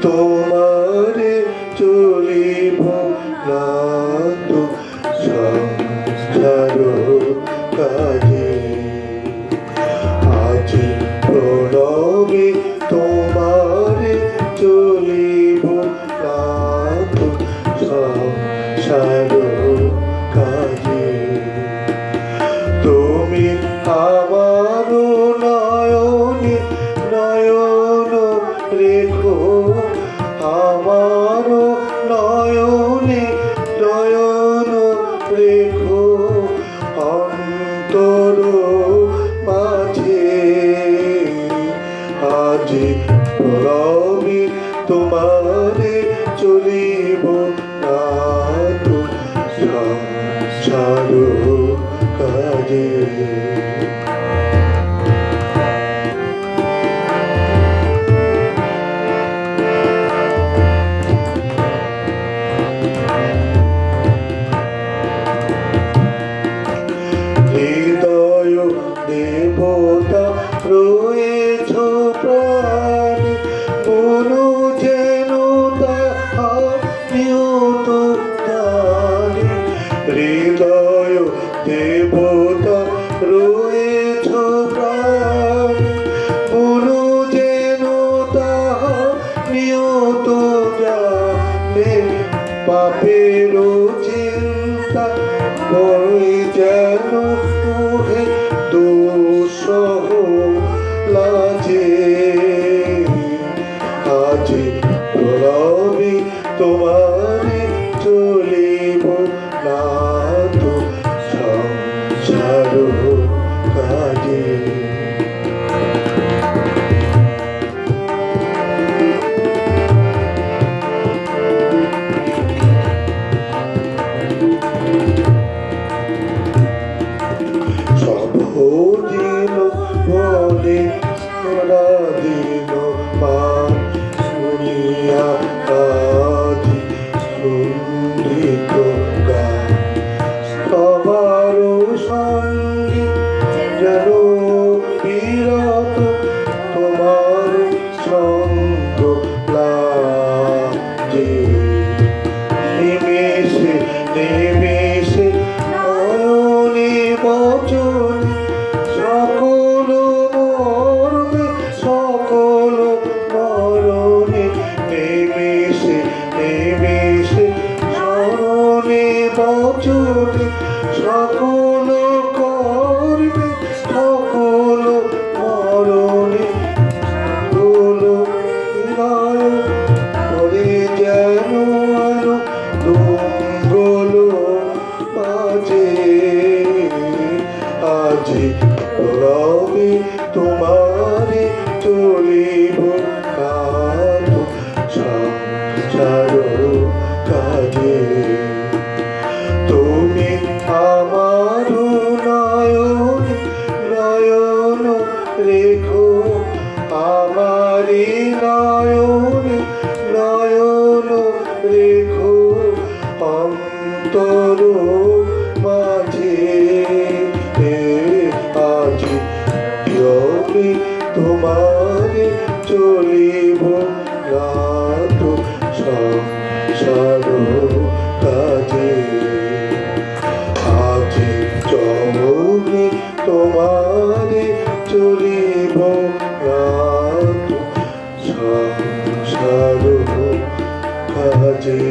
তোমারে চলিব না তো সংসার কাজে আজি প্রণবে তোমারে চলিব না তো সংসার কাজে তুমি আমার নয়নে নয়ন রেখো আমার নয়নে নয়ন রেখো অন্তর মাঝে আজি রবি তোমারে চলিব না তো সংসার কাজে হৃদয় দেবতা রয়েছ প্রাণী বলো যেন তাহারিও তো জানি হৃদয় দেবতা রয়েছ প্রাণী বলো যেন তাহারিও তো জানে পাপের চিন্তা বড়ই যেন মুখে দুঃসহ লাজে আজি প্রলবি তোমারে চলিব না তো সংসার কাজে দিন বলে সারা দিন পান শুনিয়া আদি সুন্দরিত গান সবার সঙ্গে যেন বিরত তোমার সঙ্গ লাজে নিমেষে নিমেষে নয়নে বচনে সকল মরণে সকল মরণে নিমেষে নিমেষে স্মরণে বচনে সকল কর্মে সকল মরণে সকল হৃদয় করে যেন দুঙ্গল মাঝে আজি রবি তোমারে চলিব না তো সংসার কাজে তুমি আমার নয়ন নয়ন রেখো আমারি নয়ন নয়ন রেখো অন্তর মাঝে আজি রবি তোমারে চলিব না তো সংসার কাজে আজি চলবি তোমারে চলিব না তো সংসার কাজে।